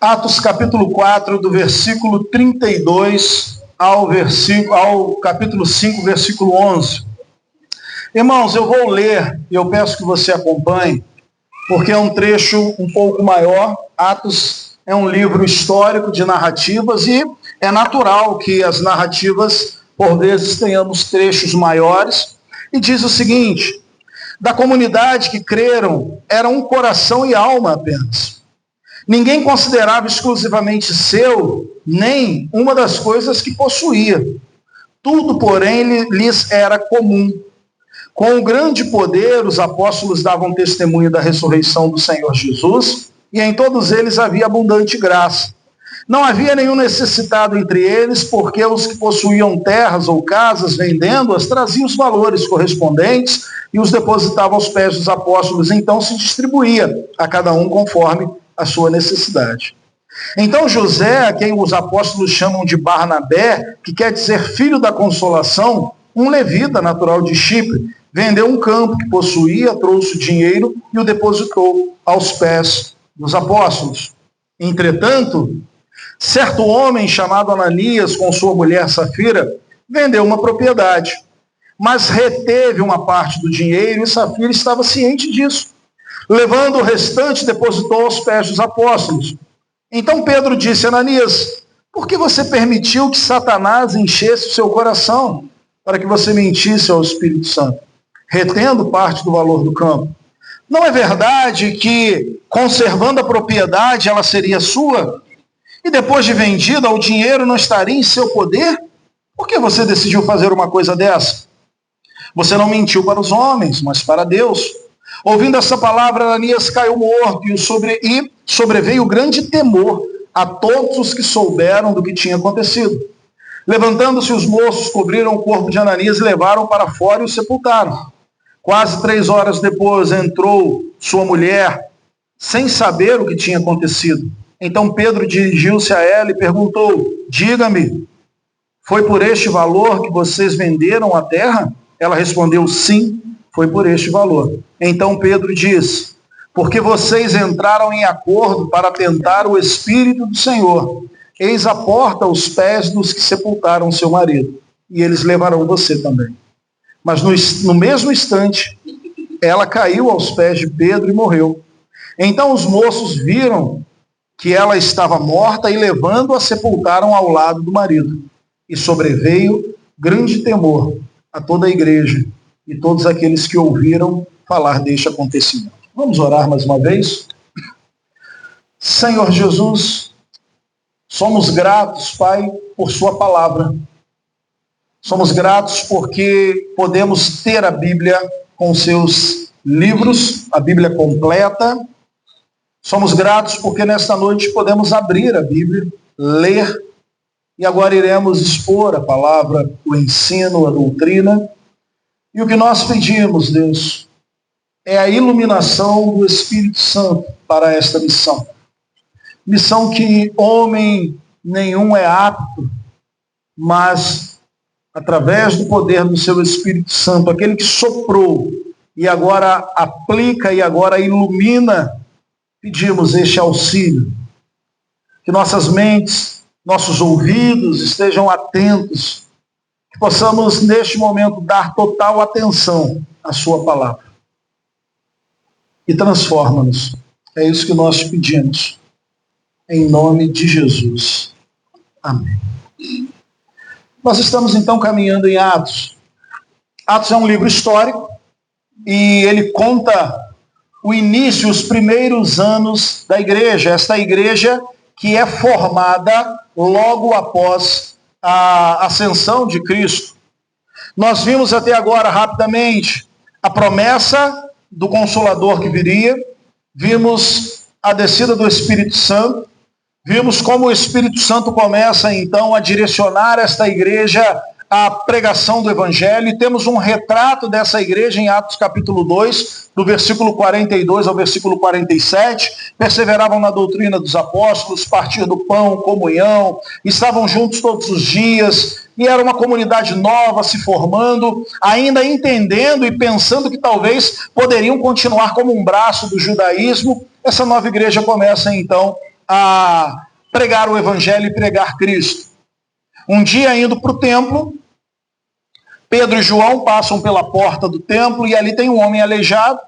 Atos capítulo 4, do versículo 32 ao capítulo 5, versículo 11. Irmãos, eu vou ler e eu peço que você acompanhe, porque é um trecho um pouco maior. Atos é um livro histórico de narrativas e é natural que as narrativas, por vezes, tenhamos trechos maiores. E diz o seguinte: da comunidade que creram, era um coração e alma apenas. Ninguém considerava exclusivamente seu nem uma das coisas que possuía. Tudo, porém, lhes era comum. Com o grande poder, os apóstolos davam testemunho da ressurreição do Senhor Jesus, e em todos eles havia abundante graça. Não havia nenhum necessitado entre eles, porque os que possuíam terras ou casas, vendendo-as, traziam os valores correspondentes e os depositavam aos pés dos apóstolos. Então se distribuía a cada um conforme a sua necessidade. Então José, a quem os apóstolos chamam de Barnabé, que quer dizer filho da consolação, um levita natural de Chipre, vendeu um campo que possuía, trouxe o dinheiro e o depositou aos pés dos apóstolos. Entretanto, certo homem chamado Ananias, com sua mulher Safira, vendeu uma propriedade, mas reteve uma parte do dinheiro e Safira estava ciente disso. Levando o restante, depositou aos pés dos apóstolos. Então Pedro disse a Ananias: por que você permitiu que Satanás enchesse o seu coração para que você mentisse ao Espírito Santo, retendo parte do valor do campo? Não é verdade que, conservando a propriedade, ela seria sua? E depois de vendida, o dinheiro não estaria em seu poder? Por que você decidiu fazer uma coisa dessa? Você não mentiu para os homens, mas para Deus. Ouvindo essa palavra, Ananias caiu morto e sobreveio grande temor a todos os que souberam do que tinha acontecido. Levantando-se os moços, cobriram o corpo de Ananias e levaram para fora e o sepultaram. Quase 3 horas depois entrou sua mulher, sem saber o que tinha acontecido. Então Pedro dirigiu-se a ela e perguntou: diga-me, foi por este valor que vocês venderam a terra? Ela respondeu: sim, foi por este valor. Então Pedro disse: porque vocês entraram em acordo para tentar o Espírito do Senhor. Eis a porta aos pés dos que sepultaram seu marido, e eles levarão você também. Mas no mesmo instante, ela caiu aos pés de Pedro e morreu. Então os moços viram que ela estava morta e, levando-a, sepultaram ao lado do marido. E sobreveio grande temor a toda a igreja e todos aqueles que ouviram falar deste acontecimento. Vamos orar mais uma vez? Senhor Jesus, somos gratos, Pai, por sua palavra. Somos gratos porque podemos ter a Bíblia com seus livros, a Bíblia completa. Somos gratos porque nesta noite podemos abrir a Bíblia, ler, e agora iremos expor a palavra, o ensino, a doutrina. E o que nós pedimos, Deus, é a iluminação do Espírito Santo para esta missão. Missão que homem nenhum é apto, mas através do poder do seu Espírito Santo, aquele que soprou e agora aplica e agora ilumina, pedimos este auxílio. Que nossas mentes, nossos ouvidos estejam atentos, que possamos neste momento dar total atenção à sua palavra. E transforma-nos. É isso que nós te pedimos. Em nome de Jesus. Amém. Nós estamos então caminhando em Atos. Atos é um livro histórico e ele conta o início, os primeiros anos da igreja. Esta igreja que é formada logo após a ascensão de Cristo. Nós vimos até agora, rapidamente, a promessa do Consolador que viria, vimos a descida do Espírito Santo, vimos como o Espírito Santo começa, então, a direcionar esta igreja à pregação do Evangelho, e temos um retrato dessa igreja em Atos capítulo 2, do versículo 42 ao versículo 47, perseveravam na doutrina dos apóstolos, partiam do pão, comunhão, estavam juntos todos os dias, e era uma comunidade nova se formando, ainda entendendo e pensando que talvez poderiam continuar como um braço do judaísmo. Essa nova igreja começa então a pregar o evangelho e pregar Cristo. Um dia, indo para o templo, Pedro e João passam pela porta do templo e ali tem um homem aleijado.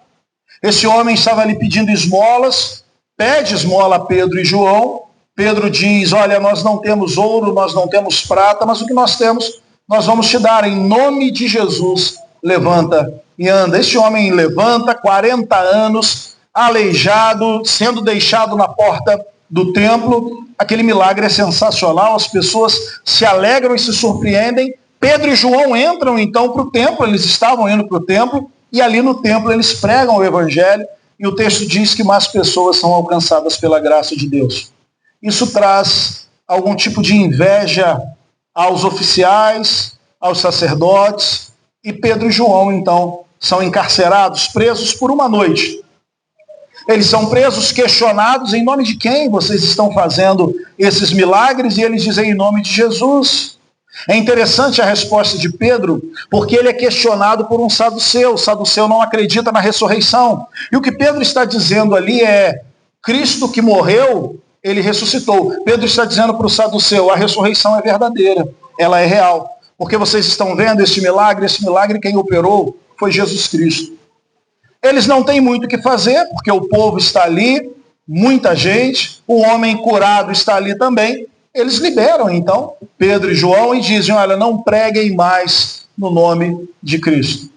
Esse homem estava ali pedindo esmolas, pede esmola a Pedro e João. Pedro diz: olha, nós não temos ouro, nós não temos prata, mas o que nós temos, nós vamos te dar. Em nome de Jesus, levanta e anda. Esse homem levanta, 40 anos, aleijado, sendo deixado na porta do templo. Aquele milagre é sensacional, as pessoas se alegram e se surpreendem. Pedro e João entram então para o templo, eles estavam indo para o templo, e ali no templo eles pregam o evangelho, e o texto diz que mais pessoas são alcançadas pela graça de Deus. Isso traz algum tipo de inveja aos oficiais, aos sacerdotes, e Pedro e João então são encarcerados, presos por uma noite. Eles são presos, questionados: em nome de quem vocês estão fazendo esses milagres? E eles dizem: em nome de Jesus. É interessante a resposta de Pedro, porque ele é questionado por um saduceu. O saduceu não acredita na ressurreição. E o que Pedro está dizendo ali é: Cristo que morreu, ele ressuscitou. Pedro está dizendo para o saduceu: a ressurreição é verdadeira, ela é real. Porque vocês estão vendo esse milagre quem operou foi Jesus Cristo. Eles não têm muito o que fazer, porque o povo está ali, muita gente, o homem curado está ali também. Eles liberam, então, Pedro e João e dizem: olha, não preguem mais no nome de Cristo.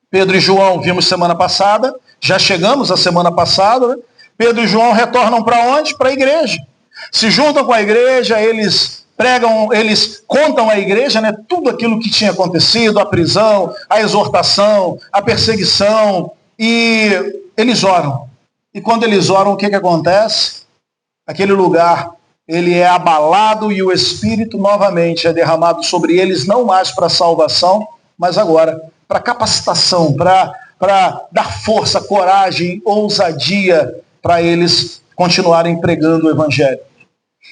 Pedro e João, vimos semana passada, já chegamos à semana passada, né? Pedro e João retornam para onde? Para a igreja. Se juntam com a igreja, eles pregam, eles contam à igreja, né, tudo aquilo que tinha acontecido, a prisão, a exortação, a perseguição, e eles oram. E quando eles oram, o que acontece? Aquele lugar, ele é abalado e o Espírito novamente é derramado sobre eles, não mais para salvação, mas agora para capacitação, para dar força, coragem, ousadia para eles continuarem pregando o Evangelho.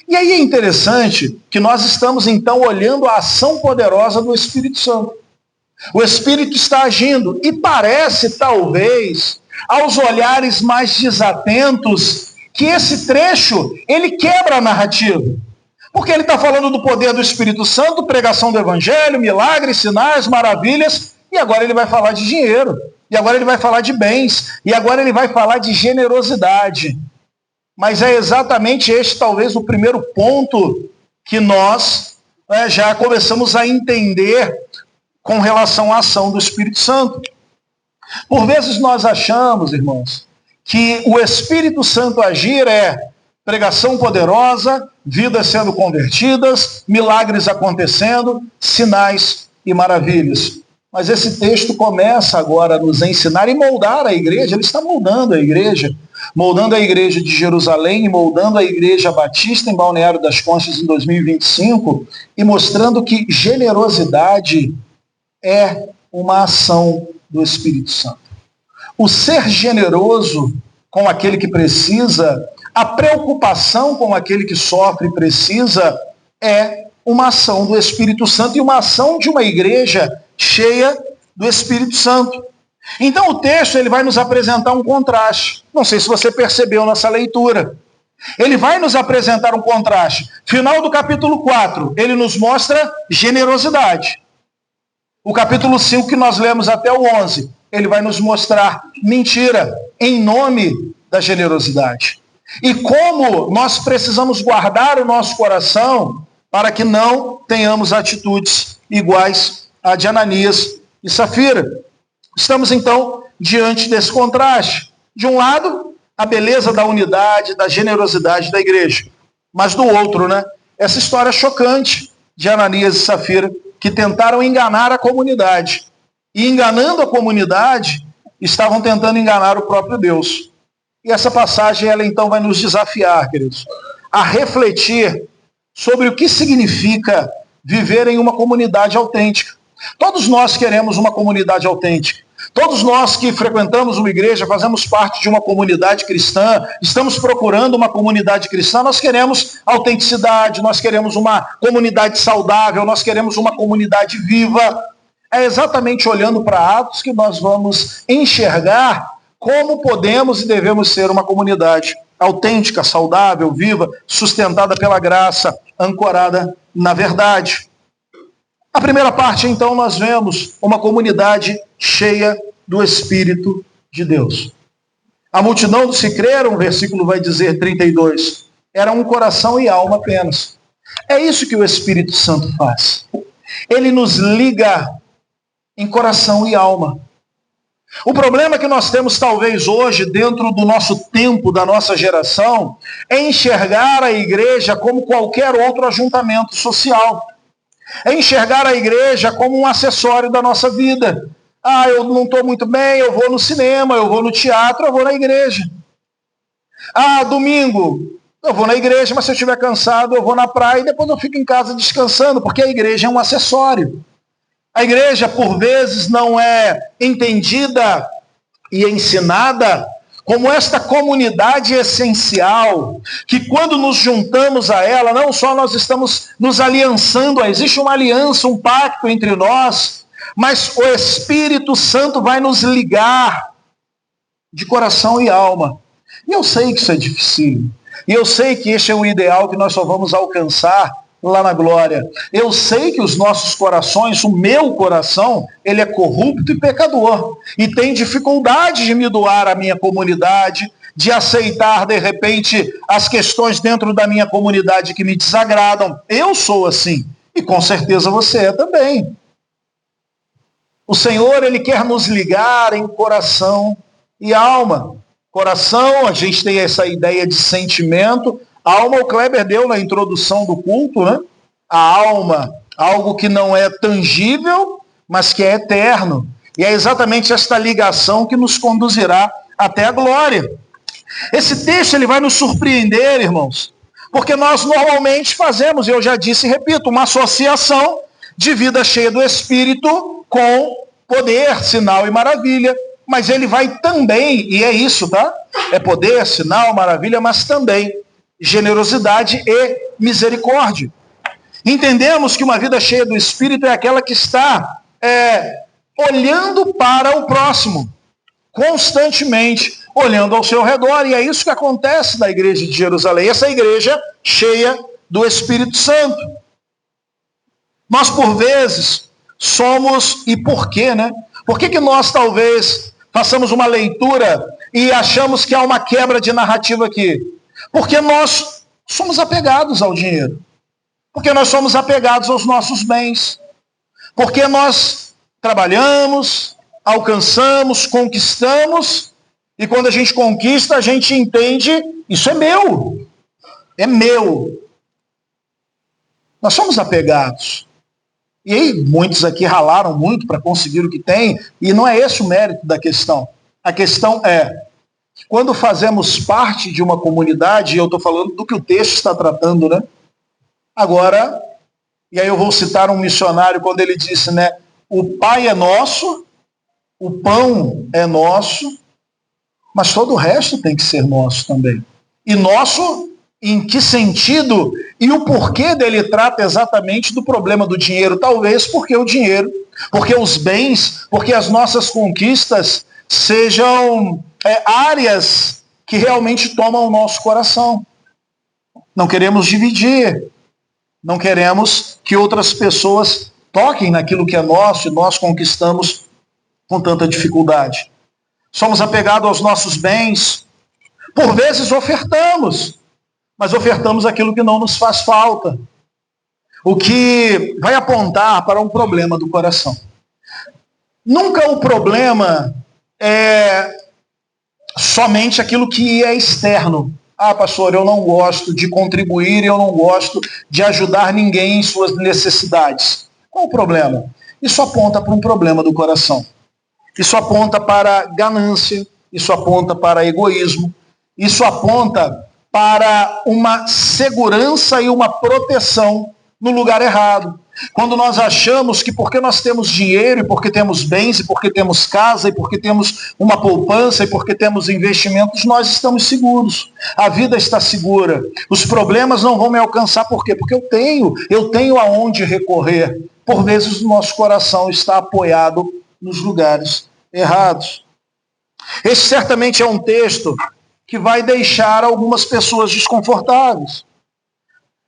E aí é interessante que nós estamos então olhando a ação poderosa do Espírito Santo. O Espírito está agindo e parece, talvez, aos olhares mais desatentos, que esse trecho, ele quebra a narrativa. Porque ele está falando do poder do Espírito Santo, pregação do Evangelho, milagres, sinais, maravilhas, e agora ele vai falar de dinheiro, e agora ele vai falar de bens, e agora ele vai falar de generosidade. Mas é exatamente este, talvez, o primeiro ponto que nós já começamos a entender com relação à ação do Espírito Santo. Por vezes nós achamos, irmãos, que o Espírito Santo agir é pregação poderosa, vidas sendo convertidas, milagres acontecendo, sinais e maravilhas. Mas esse texto começa agora a nos ensinar e moldar a igreja. Ele está moldando a igreja de Jerusalém e moldando a igreja batista em Balneário das Conchas em 2025 e mostrando que generosidade é uma ação do Espírito Santo. O ser generoso com aquele que precisa, a preocupação com aquele que sofre e precisa, é uma ação do Espírito Santo e uma ação de uma igreja cheia do Espírito Santo. Então o texto ele vai nos apresentar um contraste. Não sei se você percebeu nessa leitura. Ele vai nos apresentar um contraste. Final do capítulo 4, ele nos mostra generosidade. O capítulo 5 que nós lemos até o 11, ele vai nos mostrar mentira em nome da generosidade. E como nós precisamos guardar o nosso coração para que não tenhamos atitudes iguais a de Ananias e Safira. Estamos então diante desse contraste. De um lado, a beleza da unidade, da generosidade da igreja. Mas do outro, essa história chocante de Ananias e Safira, que tentaram enganar a comunidade. E enganando a comunidade, estavam tentando enganar o próprio Deus. E essa passagem, ela então vai nos desafiar, queridos, a refletir sobre o que significa viver em uma comunidade autêntica. Todos nós queremos uma comunidade autêntica. Todos nós que frequentamos uma igreja, fazemos parte de uma comunidade cristã, estamos procurando uma comunidade cristã, nós queremos autenticidade, nós queremos uma comunidade saudável, nós queremos uma comunidade viva. É exatamente olhando para Atos que nós vamos enxergar como podemos e devemos ser uma comunidade autêntica, saudável, viva, sustentada pela graça, ancorada na verdade. A primeira parte, então, nós vemos uma comunidade cheia do Espírito de Deus. A multidão dos que creram, o versículo vai dizer 32, era um coração e alma apenas. É isso que o Espírito Santo faz. Ele nos liga em coração e alma. O problema que nós temos talvez hoje, dentro do nosso tempo, da nossa geração, é enxergar a igreja como qualquer outro ajuntamento social. É enxergar a igreja como um acessório da nossa vida. Eu não estou muito bem, eu vou no cinema, eu vou no teatro, eu vou na igreja. Domingo, eu vou na igreja, mas se eu estiver cansado, eu vou na praia e depois eu fico em casa descansando, porque a igreja é um acessório. A igreja, por vezes, não é entendida e ensinada como esta comunidade essencial, que quando nos juntamos a ela, não só nós estamos nos aliançando, existe uma aliança, um pacto entre nós, mas o Espírito Santo vai nos ligar de coração e alma. E eu sei que isso é difícil. E eu sei que este é o ideal que nós só vamos alcançar lá na glória. Eu sei que os nossos corações, o meu coração, ele é corrupto e pecador. E tem dificuldade de me doar à minha comunidade, de aceitar, de repente, as questões dentro da minha comunidade que me desagradam. Eu sou assim. E com certeza você é também. O Senhor, ele quer nos ligar em coração e alma. Coração, a gente tem essa ideia de sentimento. Alma, o Kleber deu na introdução do culto, né? A alma, algo que não é tangível, mas que é eterno. E é exatamente esta ligação que nos conduzirá até a glória. Esse texto ele vai nos surpreender, irmãos, porque nós normalmente fazemos, eu já disse e repito, uma associação de vida cheia do Espírito com poder, sinal e maravilha. Mas ele vai também, e é isso, tá? É poder, sinal, maravilha, mas também generosidade e misericórdia. Entendemos que uma vida cheia do Espírito é aquela que está olhando para o próximo, constantemente olhando ao seu redor, e é isso que acontece na igreja de Jerusalém, essa igreja cheia do Espírito Santo. Nós, por vezes, somos, e por quê, né? Por que nós talvez façamos uma leitura e achamos que há uma quebra de narrativa aqui? Porque nós somos apegados ao dinheiro. Porque nós somos apegados aos nossos bens. Porque nós trabalhamos, alcançamos, conquistamos, e quando a gente conquista, a gente entende, isso é meu. É meu. Nós somos apegados. E aí, muitos aqui ralaram muito para conseguir o que tem, e não é esse o mérito da questão. A questão é, quando fazemos parte de uma comunidade, e eu estou falando do que o texto está tratando, né? Agora, e aí eu vou citar um missionário quando ele disse, né? O Pai é nosso, o pão é nosso, mas todo o resto tem que ser nosso também. E nosso, em que sentido? E o porquê dele trata exatamente do problema do dinheiro? Talvez porque o dinheiro, porque os bens, porque as nossas conquistas sejam áreas que realmente tomam o nosso coração. Não queremos dividir, não queremos que outras pessoas toquem naquilo que é nosso e nós conquistamos com tanta dificuldade. Somos apegados aos nossos bens, por vezes ofertamos, mas ofertamos aquilo que não nos faz falta, o que vai apontar para um problema do coração. Nunca o problema é somente aquilo que é externo. Pastor, eu não gosto de contribuir, eu não gosto de ajudar ninguém em suas necessidades. Qual o problema? Isso aponta para um problema do coração. Isso aponta para ganância, isso aponta para egoísmo, isso aponta para uma segurança e uma proteção no lugar errado. Quando nós achamos que porque nós temos dinheiro, e porque temos bens, e porque temos casa, e porque temos uma poupança, e porque temos investimentos, nós estamos seguros. A vida está segura. Os problemas não vão me alcançar. Por quê? Porque eu tenho aonde recorrer. Por vezes o nosso coração está apoiado nos lugares errados. Esse certamente é um texto que vai deixar algumas pessoas desconfortáveis.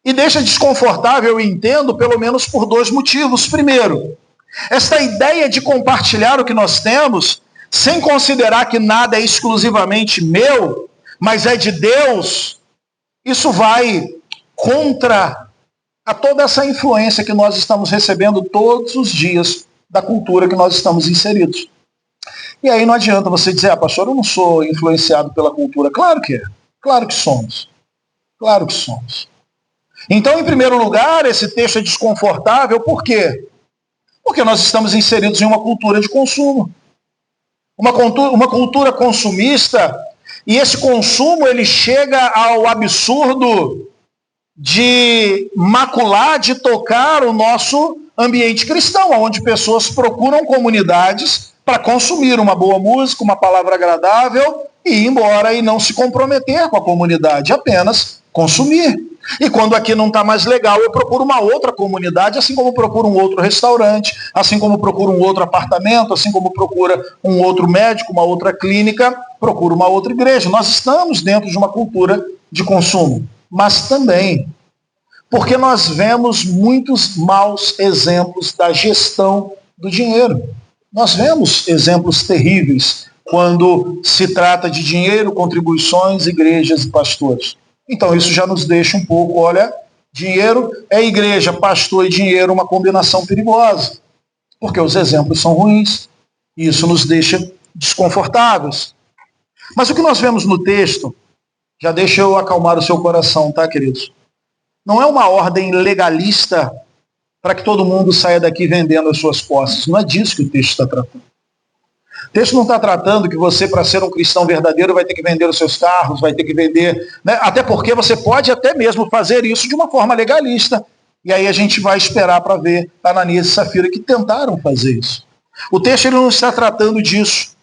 E deixa desconfortável, eu entendo, pelo menos por dois motivos. Primeiro, esta ideia de compartilhar o que nós temos, sem considerar que nada é exclusivamente meu, mas é de Deus, isso vai contra a toda essa influência que nós estamos recebendo todos os dias da cultura que nós estamos inseridos. E aí não adianta você dizer, pastor, eu não sou influenciado pela cultura. Claro que é. Claro que somos. Claro que somos. Então, em primeiro lugar, esse texto é desconfortável. Por quê? Porque nós estamos inseridos em uma cultura de consumo. Uma cultura consumista, e esse consumo ele chega ao absurdo de macular, de tocar o nosso ambiente cristão, onde pessoas procuram comunidades para consumir uma boa música, uma palavra agradável e ir embora e não se comprometer com a comunidade, apenas consumir. E quando aqui não está mais legal, eu procuro uma outra comunidade, assim como procuro um outro restaurante, assim como procuro um outro apartamento, assim como procura um outro médico, uma outra clínica, procuro uma outra igreja. Nós estamos dentro de uma cultura de consumo, mas também porque nós vemos muitos maus exemplos da gestão do dinheiro. Nós vemos exemplos terríveis quando se trata de dinheiro, contribuições, igrejas e pastores. Então isso já nos deixa um pouco, olha, dinheiro é igreja, pastor e dinheiro, uma combinação perigosa, porque os exemplos são ruins e isso nos deixa desconfortáveis. Mas o que nós vemos no texto, já deixa eu acalmar o seu coração, tá, queridos? Não é uma ordem legalista para que todo mundo saia daqui vendendo as suas posses. Não é disso que o texto está tratando. O texto não está tratando que você, para ser um cristão verdadeiro, vai ter que vender os seus carros, vai ter que vender, né? Até porque você pode até mesmo fazer isso de uma forma legalista. E aí a gente vai esperar para ver Ananias e Safira que tentaram fazer isso. O texto ele não está tratando disso.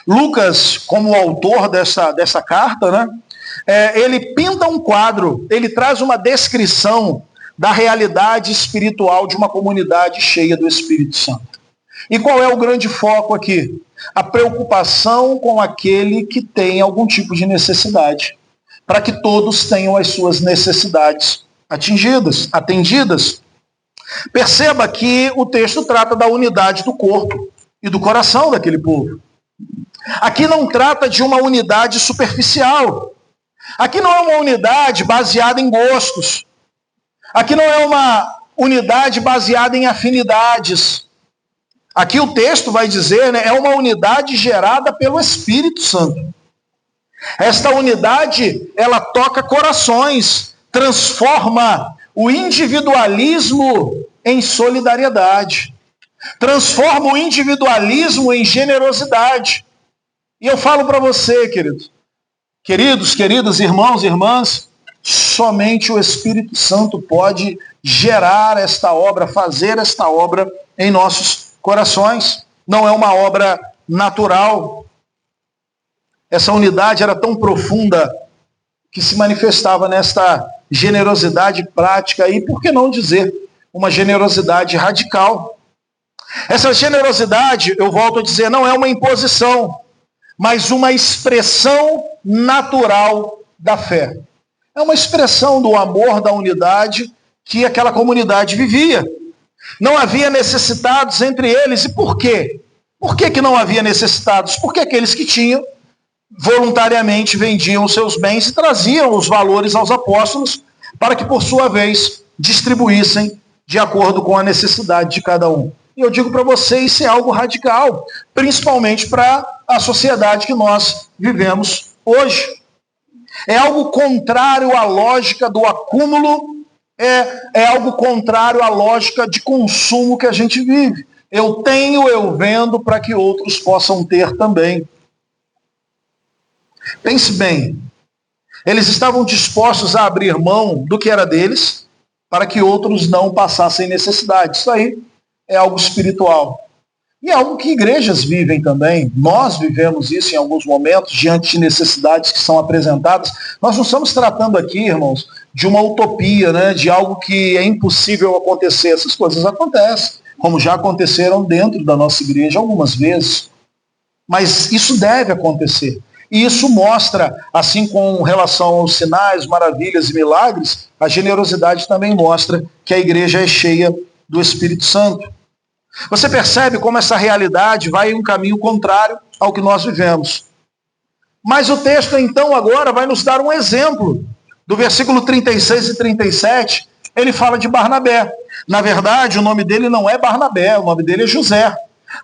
Lucas, como autor dessa carta, né? Ele pinta um quadro, ele traz uma descrição da realidade espiritual de uma comunidade cheia do Espírito Santo. E qual é o grande foco aqui? A preocupação com aquele que tem algum tipo de necessidade, para que todos tenham as suas necessidades atendidas. Perceba que o texto trata da unidade do corpo e do coração daquele povo. Aqui não trata de uma unidade superficial. Aqui não é uma unidade baseada em gostos. Aqui não é uma unidade baseada em afinidades. Aqui o texto vai dizer, né, é uma unidade gerada pelo Espírito Santo. Esta unidade, ela toca corações, transforma o individualismo em solidariedade. Transforma o individualismo em generosidade. E eu falo para você, queridos, queridas, irmãos e irmãs, somente o Espírito Santo pode gerar esta obra, fazer esta obra em nossos corações. Não é uma obra natural. Essa unidade era tão profunda que se manifestava nesta generosidade prática e, por que não dizer, uma generosidade radical. Essa generosidade, eu volto a dizer, não é uma imposição, mas uma expressão natural da fé. É uma expressão do amor, da unidade que aquela comunidade vivia. Não havia necessitados entre eles. E por quê? Por que não havia necessitados? Porque aqueles que tinham, voluntariamente vendiam os seus bens e traziam os valores aos apóstolos para que, por sua vez, distribuíssem de acordo com a necessidade de cada um. E eu digo para vocês, isso é algo radical, principalmente para a sociedade que nós vivemos hoje. É algo contrário à lógica do acúmulo, é algo contrário à lógica de consumo que a gente vive. Eu tenho, eu vendo para que outros possam ter também. Pense bem, eles estavam dispostos a abrir mão do que era deles para que outros não passassem necessidade. Isso aí é algo espiritual. E é algo que igrejas vivem também. Nós vivemos isso em alguns momentos, diante de necessidades que são apresentadas. Nós não estamos tratando aqui, irmãos, de uma utopia, né? De algo que é impossível acontecer. Essas coisas acontecem, como já aconteceram dentro da nossa igreja algumas vezes. Mas isso deve acontecer. E isso mostra, assim com relação aos sinais, maravilhas e milagres, a generosidade também mostra que a igreja é cheia do Espírito Santo. Você percebe como essa realidade vai em um caminho contrário ao que nós vivemos. Mas o texto, então, agora vai nos dar um exemplo. Do versículo 36 e 37, ele fala de Barnabé. Na verdade, o nome dele não é Barnabé, o nome dele é José.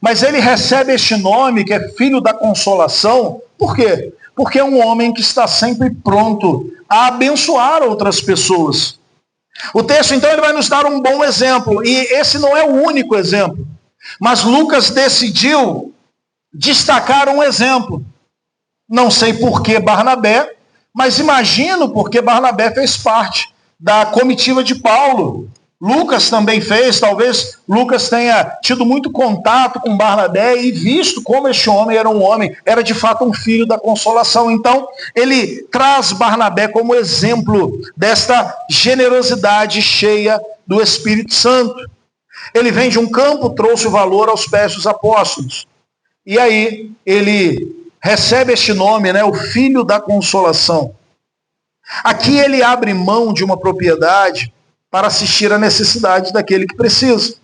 Mas ele recebe este nome, que é filho da consolação, por quê? Porque é um homem que está sempre pronto a abençoar outras pessoas. O texto, então, ele vai nos dar um bom exemplo, e esse não é o único exemplo. Mas Lucas decidiu destacar um exemplo. Não sei por que Barnabé, mas imagino porque Barnabé fez parte da comitiva de Paulo. Lucas também fez, talvez Lucas tenha tido muito contato com Barnabé e visto como este homem, era de fato um filho da consolação. Então, ele traz Barnabé como exemplo desta generosidade cheia do Espírito Santo. Ele vem de um campo, trouxe o valor aos pés dos apóstolos. E aí, ele recebe este nome, o filho da consolação. Aqui ele abre mão de uma propriedade para assistir à necessidade daquele que precisa.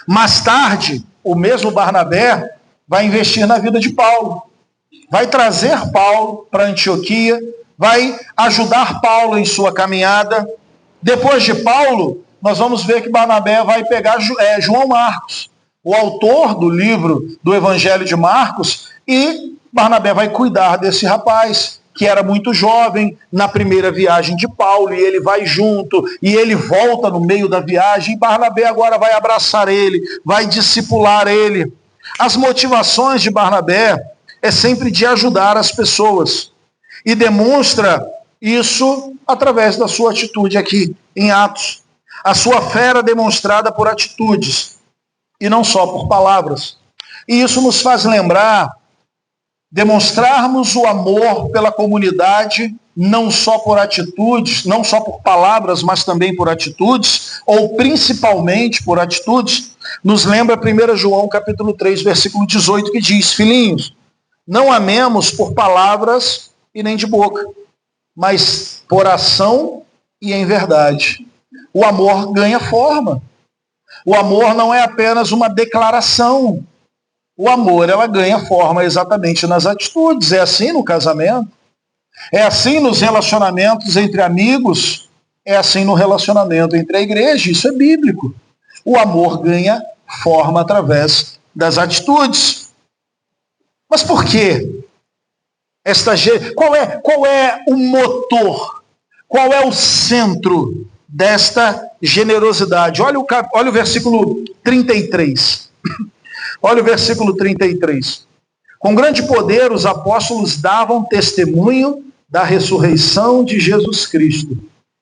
Mais tarde, o mesmo Barnabé vai investir na vida de Paulo. Vai trazer Paulo para Antioquia, vai ajudar Paulo em sua caminhada. Depois de Paulo, nós vamos ver que Barnabé vai pegar João Marcos, o autor do livro do Evangelho de Marcos, e Barnabé vai cuidar desse rapaz, que era muito jovem, na primeira viagem de Paulo, e ele vai junto, e ele volta no meio da viagem, e Barnabé agora vai abraçar ele, vai discipular ele. As motivações de Barnabé é sempre de ajudar as pessoas, e demonstra isso através da sua atitude aqui, em Atos. A sua fé era demonstrada por atitudes, e não só por palavras. E isso nos faz lembrar, demonstrarmos o amor pela comunidade, não só por atitudes, não só por palavras, mas também por atitudes, ou principalmente por atitudes, nos lembra 1 João capítulo 3, versículo 18, que diz: filhinhos, não amemos por palavras e nem de boca, mas por ação e em verdade. O amor ganha forma. O amor não é apenas uma declaração. O amor, ela ganha forma exatamente nas atitudes. É assim no casamento, é assim nos relacionamentos entre amigos, é assim no relacionamento entre a igreja. Isso é bíblico. O amor ganha forma através das atitudes. Mas por quê? Qual é o motor? Qual é o centro desta generosidade? Olha o versículo 33. Olha o versículo 33. Com grande poder, os apóstolos davam testemunho da ressurreição de Jesus Cristo,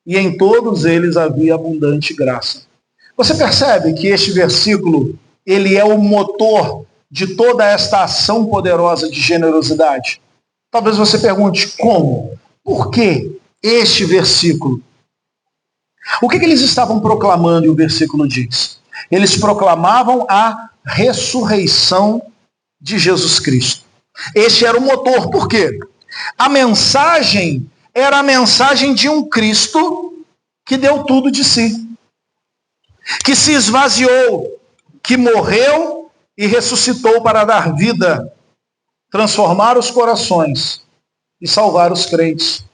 e em todos eles havia abundante graça. Você percebe que este versículo, ele é o motor de toda esta ação poderosa de generosidade? Talvez você pergunte, como? Por que este versículo? O que eles estavam proclamando, e o versículo diz? Eles proclamavam a ressurreição de Jesus Cristo. Este era o motor. Por quê? A mensagem era a mensagem de um Cristo que deu tudo de si, que se esvaziou, que morreu e ressuscitou para dar vida, transformar os corações e salvar os crentes.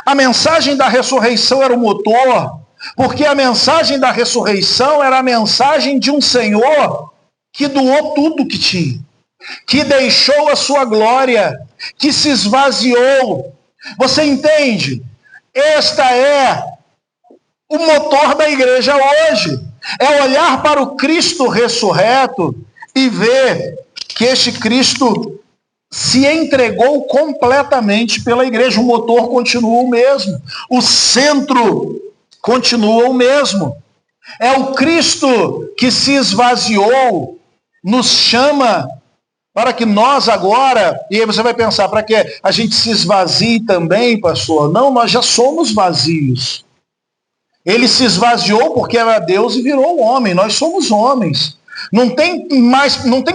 A mensagem da ressurreição era o motor, porque a mensagem da ressurreição era a mensagem de um Senhor que doou tudo que tinha, que deixou a sua glória, que se esvaziou. Você entende? Esta é o motor da igreja hoje. É olhar para o Cristo ressurreto e ver que este Cristo se entregou completamente pela igreja. O motor continua o mesmo. O centro continua o mesmo. É o Cristo que se esvaziou, nos chama para que nós agora, e aí você vai pensar, para que a gente se esvazie também, pastor? Não, nós já somos vazios. Ele se esvaziou porque era Deus e virou homem. Nós somos homens. Não tem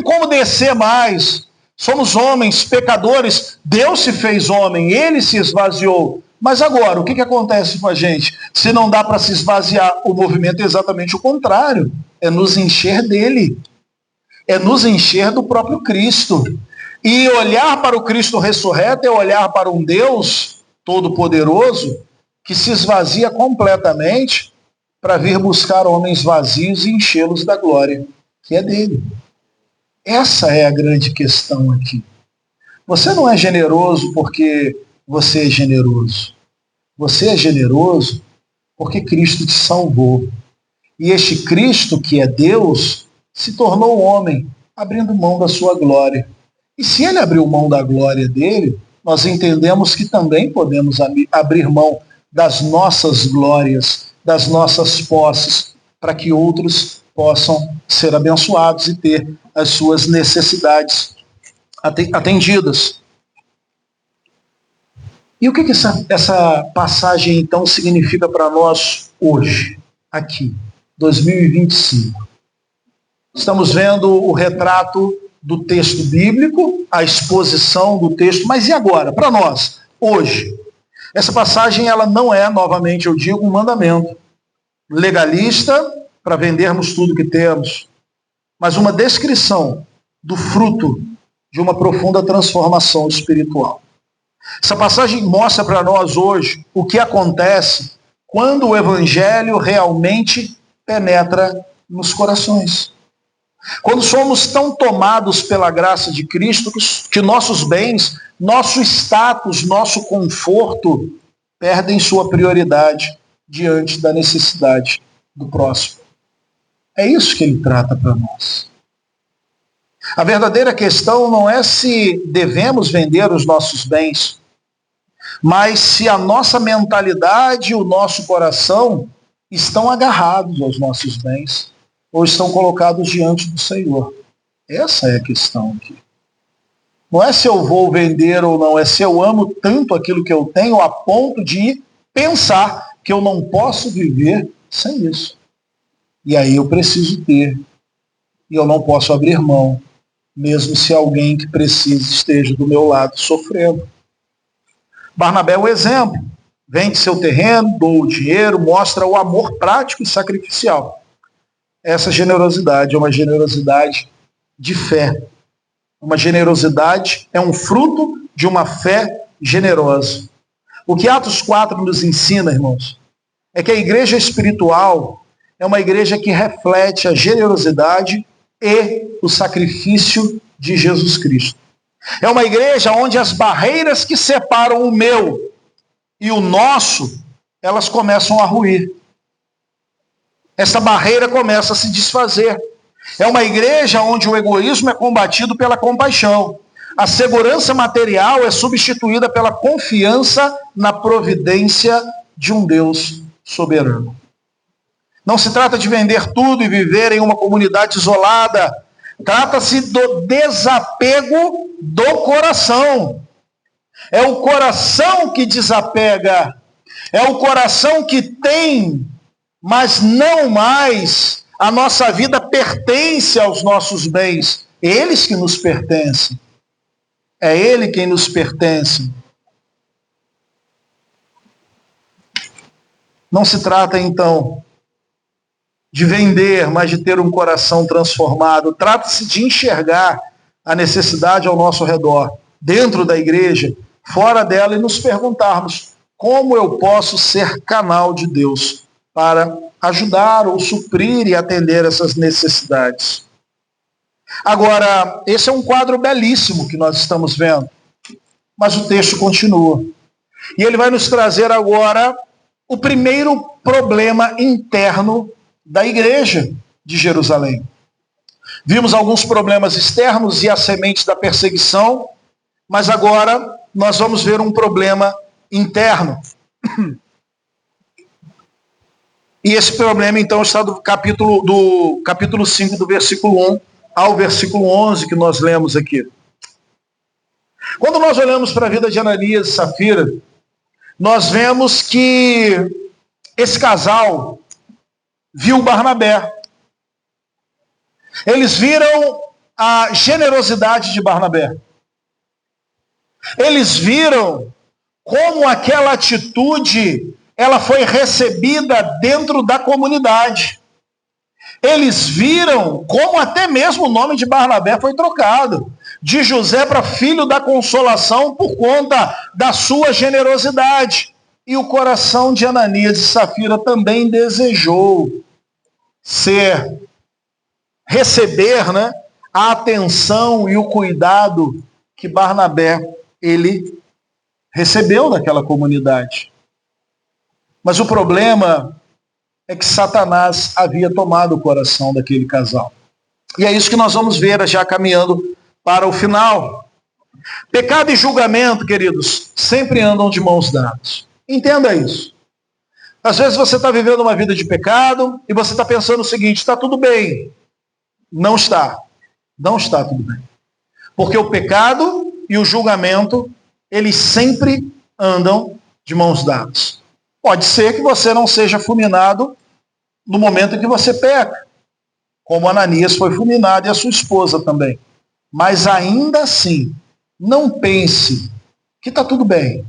como descer mais. Somos homens, pecadores. Deus se fez homem, ele se esvaziou. Mas agora, o que acontece com a gente? Se não dá para se esvaziar, o movimento é exatamente o contrário. É nos encher dele. É nos encher do próprio Cristo. E olhar para o Cristo ressurreto é olhar para um Deus todo-poderoso que se esvazia completamente para vir buscar homens vazios e enchê-los da glória, que é dele. Essa é a grande questão aqui. Você não é generoso porque você é generoso. Você é generoso porque Cristo te salvou. E este Cristo, que é Deus, se tornou homem, abrindo mão da sua glória. E se ele abriu mão da glória dele, nós entendemos que também podemos abrir mão das nossas glórias, das nossas posses, para que outros possam ser abençoados e ter as suas necessidades atendidas. E o que essa passagem, então, significa para nós hoje, aqui, 2025? Estamos vendo o retrato do texto bíblico, a exposição do texto, mas e agora, para nós, hoje? Essa passagem, ela não é, novamente eu digo, um mandamento legalista para vendermos tudo que temos, mas uma descrição do fruto de uma profunda transformação espiritual. Essa passagem mostra para nós hoje o que acontece quando o evangelho realmente penetra nos corações. Quando somos tão tomados pela graça de Cristo que nossos bens, nosso status, nosso conforto perdem sua prioridade diante da necessidade do próximo. É isso que ele trata para nós. A verdadeira questão não é se devemos vender os nossos bens, mas se a nossa mentalidade e o nosso coração estão agarrados aos nossos bens ou estão colocados diante do Senhor. Essa é a questão aqui. Não é se eu vou vender ou não, é se eu amo tanto aquilo que eu tenho a ponto de pensar que eu não posso viver sem isso. E aí eu preciso ter. E eu não posso abrir mão, mesmo se alguém que precisa esteja do meu lado sofrendo. Barnabé é um exemplo. Vende seu terreno, doa o dinheiro, mostra o amor prático e sacrificial. Essa generosidade é uma generosidade de fé. Uma generosidade é um fruto de uma fé generosa. O que Atos 4 nos ensina, irmãos, é que a igreja espiritual é uma igreja que reflete a generosidade e o sacrifício de Jesus Cristo. É uma igreja onde as barreiras que separam o meu e o nosso, elas começam a ruir. Essa barreira começa a se desfazer. É uma igreja onde o egoísmo é combatido pela compaixão. A segurança material é substituída pela confiança na providência de um Deus soberano. Não se trata de vender tudo e viver em uma comunidade isolada. Trata-se do desapego do coração. É o coração que desapega. É o coração que tem, mas não mais. A nossa vida pertence aos nossos bens. Eles que nos pertencem. É Ele quem nos pertence. Não se trata, então, de vender, mas de ter um coração transformado. Trata-se de enxergar a necessidade ao nosso redor, dentro da igreja, fora dela, e nos perguntarmos como eu posso ser canal de Deus para ajudar ou suprir e atender essas necessidades. Agora, esse é um quadro belíssimo que nós estamos vendo, mas o texto continua. E ele vai nos trazer agora o primeiro problema interno da igreja de Jerusalém. Vimos alguns problemas externos e as sementes da perseguição, mas agora nós vamos ver um problema interno. E esse problema, então, está do capítulo 5, do versículo 1 ao versículo 11, que nós lemos aqui. Quando nós olhamos para a vida de Ananias e Safira, nós vemos que esse casal viu Barnabé. Eles viram a generosidade de Barnabé. Eles viram como aquela atitude ela foi recebida dentro da comunidade. Eles viram como até mesmo o nome de Barnabé foi trocado, de José para filho da consolação, por conta da sua generosidade. E o coração de Ananias e Safira também desejou receber, né, a atenção e o cuidado que Barnabé ele recebeu daquela comunidade. Mas o problema é que Satanás havia tomado o coração daquele casal. E é isso que nós vamos ver já caminhando para o final. Pecado e julgamento, queridos, sempre andam de mãos dadas. Entenda isso. Às vezes você está vivendo uma vida de pecado e você está pensando o seguinte: está tudo bem. Não está. Não está tudo bem. Porque o pecado e o julgamento, eles sempre andam de mãos dadas. Pode ser que você não seja fulminado no momento em que você peca, como Ananias foi fulminado e a sua esposa também. Mas ainda assim, não pense que está tudo bem,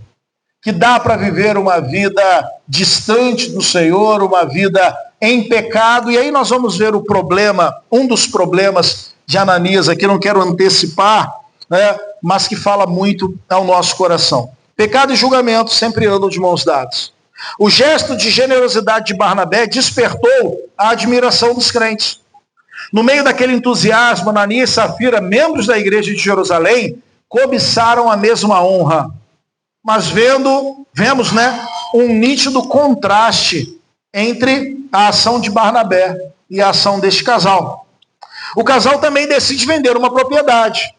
que dá para viver uma vida distante do Senhor, uma vida em pecado. E aí nós vamos ver o problema, um dos problemas de Ananias aqui, não quero antecipar, né, mas que fala muito ao nosso coração. Pecado e julgamento sempre andam de mãos dadas. O gesto de generosidade de Barnabé despertou a admiração dos crentes. No meio daquele entusiasmo, Ananias e Safira, membros da igreja de Jerusalém, cobiçaram a mesma honra. Mas vemos, né, um nítido contraste entre a ação de Barnabé e a ação deste casal. O casal também decide vender uma propriedade.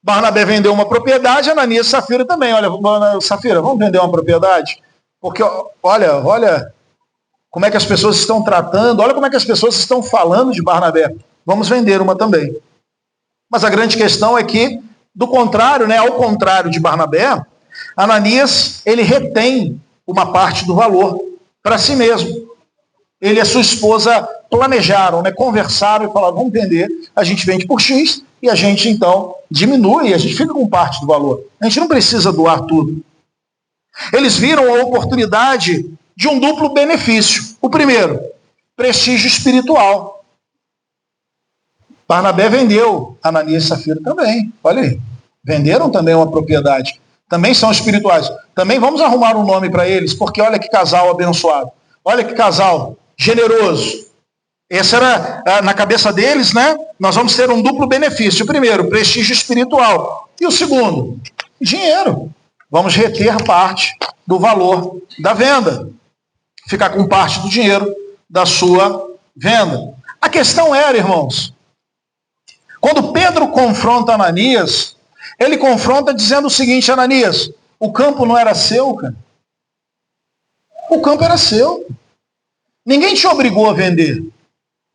Barnabé vendeu uma propriedade, Ananias e Safira também. Olha, Safira, vamos vender uma propriedade? Porque olha como é que as pessoas estão tratando, olha como é que as pessoas estão falando de Barnabé. Vamos vender uma também. Mas a grande questão é que, do contrário, né, ao contrário de Barnabé, Ananias, ele retém uma parte do valor para si mesmo. Ele e a sua esposa planejaram, né, conversaram e falaram: vamos vender, a gente vende por X e a gente então diminui, a gente fica com parte do valor. A gente não precisa doar tudo. Eles viram a oportunidade de um duplo benefício. O primeiro, prestígio espiritual. Barnabé vendeu, Ananias e Safira também. Olha aí, venderam também uma propriedade. Também são espirituais. Também vamos arrumar um nome para eles, porque olha que casal abençoado. Olha que casal generoso. Essa era na cabeça deles, né? Nós vamos ter um duplo benefício. O primeiro, prestígio espiritual. E o segundo, dinheiro. Vamos reter parte do valor da venda. Ficar com parte do dinheiro da sua venda. A questão era, irmãos, quando Pedro confronta Ananias, ele confronta dizendo o seguinte: Ananias, o campo não era seu, cara? O campo era seu. Ninguém te obrigou a vender.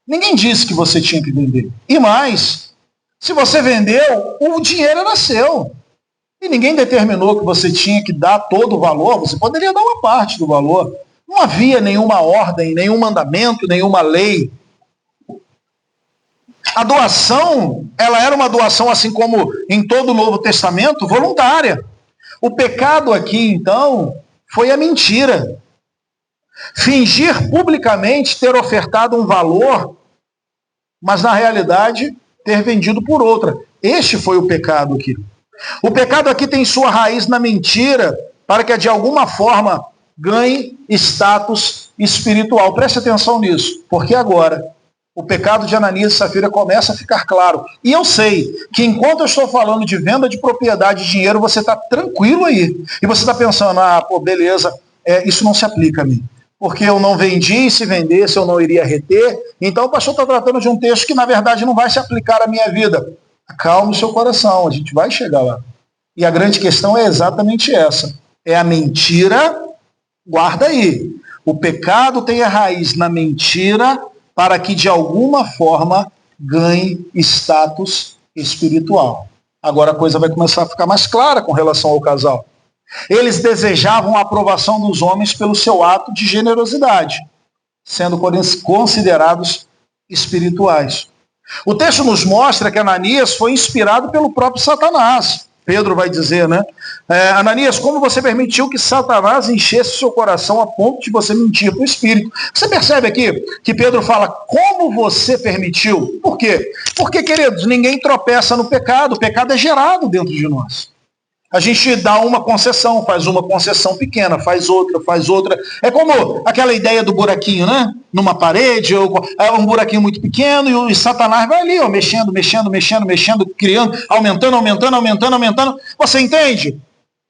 Ninguém disse que você tinha que vender. E mais, se você vendeu, o dinheiro era seu. E ninguém determinou que você tinha que dar todo o valor, você poderia dar uma parte do valor. Não havia nenhuma ordem, nenhum mandamento, nenhuma lei. A doação, ela era uma doação, assim como em todo o Novo Testamento, voluntária. O pecado aqui, então, foi a mentira. Fingir publicamente ter ofertado um valor, mas na realidade ter vendido por outra. Este foi o pecado aqui. O pecado aqui tem sua raiz na mentira, para que de alguma forma ganhe status espiritual. Preste atenção nisso, porque agora o pecado de Ananias e Safira começa a ficar claro. E eu sei que enquanto eu estou falando de venda de propriedade e dinheiro, você está tranquilo aí. E você está pensando: beleza, isso não se aplica a mim. Porque eu não vendi, e se vendesse eu não iria reter. Então o pastor está tratando de um texto que na verdade não vai se aplicar à minha vida. Acalme o seu coração, a gente vai chegar lá. E a grande questão é exatamente essa. É a mentira, guarda aí. O pecado tem a raiz na mentira para que de alguma forma ganhe status espiritual. Agora a coisa vai começar a ficar mais clara com relação ao casal. Eles desejavam a aprovação dos homens pelo seu ato de generosidade, sendo considerados espirituais. O texto nos mostra que Ananias foi inspirado pelo próprio Satanás. Pedro vai dizer, né? Ananias, como você permitiu que Satanás enchesse seu coração a ponto de você mentir para o Espírito? Você percebe aqui que Pedro fala, como você permitiu? Por quê? Porque, queridos, ninguém tropeça no pecado. O pecado é gerado dentro de nós. A gente dá uma concessão, faz uma concessão pequena, faz outra. É como aquela ideia do buraquinho, né? Numa parede, ou um buraquinho muito pequeno, e Satanás vai ali, ó, mexendo, criando, aumentando. Você entende?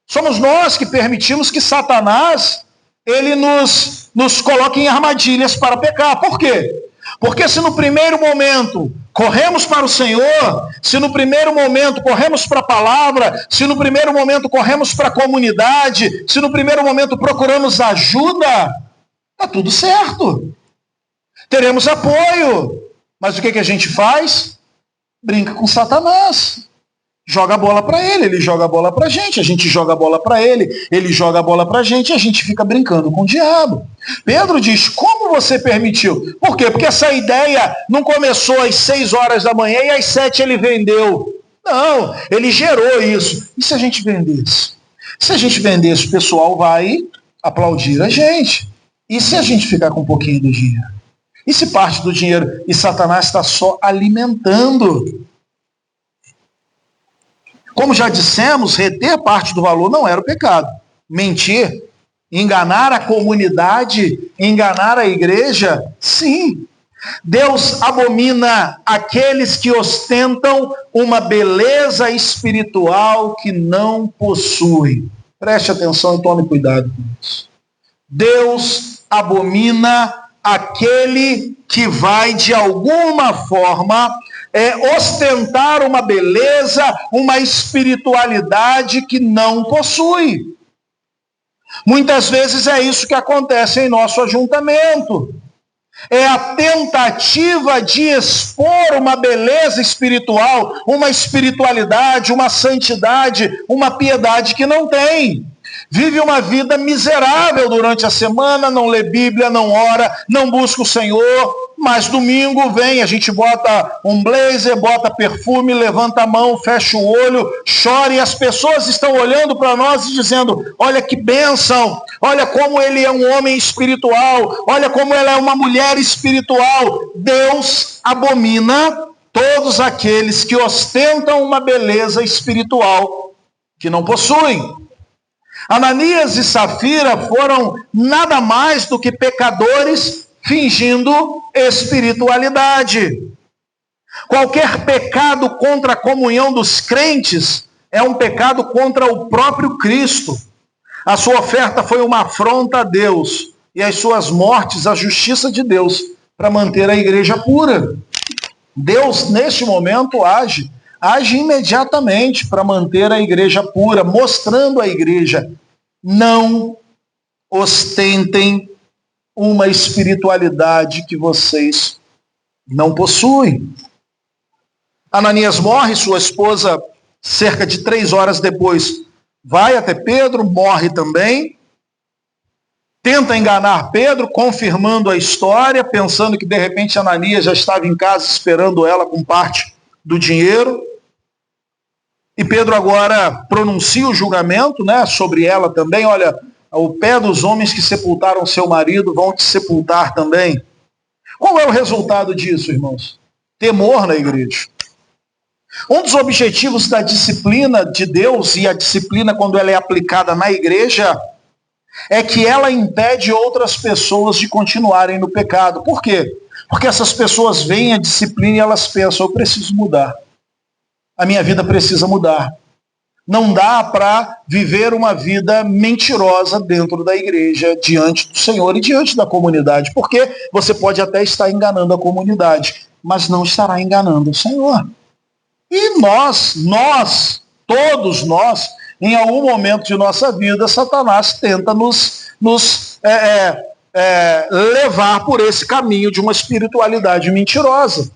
Somos nós que permitimos que Satanás, ele nos coloque em armadilhas para pecar. Por quê? Porque se no primeiro momento corremos para o Senhor, se no primeiro momento corremos para a palavra, se no primeiro momento corremos para a comunidade, se no primeiro momento procuramos ajuda, está tudo certo. Teremos apoio. Mas o que a gente faz? Brinca com Satanás. Joga a bola para ele joga a bola para a gente joga a bola para ele joga a bola para a gente fica brincando com o diabo. Pedro diz, como você permitiu? Por quê? Porque essa ideia não começou às 6 horas da manhã e às 7 ele vendeu. Não, ele gerou isso. E se a gente vendesse? Se a gente vendesse, o pessoal vai aplaudir a gente. E se a gente ficar com um pouquinho do dinheiro? E se parte do dinheiro e Satanás está só alimentando? Como já dissemos, reter parte do valor não era o pecado. Mentir, enganar a comunidade, enganar a igreja, sim. Deus abomina aqueles que ostentam uma beleza espiritual que não possuem. Preste atenção e tome cuidado com isso. Deus abomina aquele que vai, de alguma forma, ostentar uma beleza, uma espiritualidade que não possui. Muitas vezes é isso que acontece em nosso ajuntamento. É a tentativa de expor uma beleza espiritual, uma espiritualidade, uma santidade, uma piedade que não tem. Vive uma vida miserável durante a semana, não lê Bíblia, não ora, não busca o Senhor, mas domingo vem, a gente bota um blazer, bota perfume, levanta a mão, fecha o olho, chora, e as pessoas estão olhando para nós e dizendo, olha que bênção, olha como ele é um homem espiritual, olha como ela é uma mulher espiritual. Deus abomina todos aqueles que ostentam uma beleza espiritual que não possuem. Ananias e Safira foram nada mais do que pecadores fingindo espiritualidade. Qualquer pecado contra a comunhão dos crentes é um pecado contra o próprio Cristo. A sua oferta foi uma afronta a Deus e as suas mortes a justiça de Deus para manter a igreja pura. Deus, neste momento, age imediatamente para manter a igreja pura, mostrando à igreja, não ostentem uma espiritualidade que vocês não possuem. Ananias morre, sua esposa, cerca de 3 horas depois, vai até Pedro, morre também, tenta enganar Pedro, confirmando a história, pensando que de repente Ananias já estava em casa esperando ela com parte do dinheiro. E Pedro agora pronuncia o julgamento, né, sobre ela também. Olha, o pé dos homens que sepultaram seu marido vão te sepultar também. Qual é o resultado disso, irmãos? Temor na igreja. Um dos objetivos da disciplina de Deus, e a disciplina quando ela é aplicada na igreja, é que ela impede outras pessoas de continuarem no pecado. Por quê? Porque essas pessoas veem a disciplina e elas pensam, eu preciso mudar. A minha vida precisa mudar. Não dá para viver uma vida mentirosa dentro da igreja, diante do Senhor e diante da comunidade. Porque você pode até estar enganando a comunidade, mas não estará enganando o Senhor. E todos nós, em algum momento de nossa vida, Satanás tenta nos levar por esse caminho de uma espiritualidade mentirosa.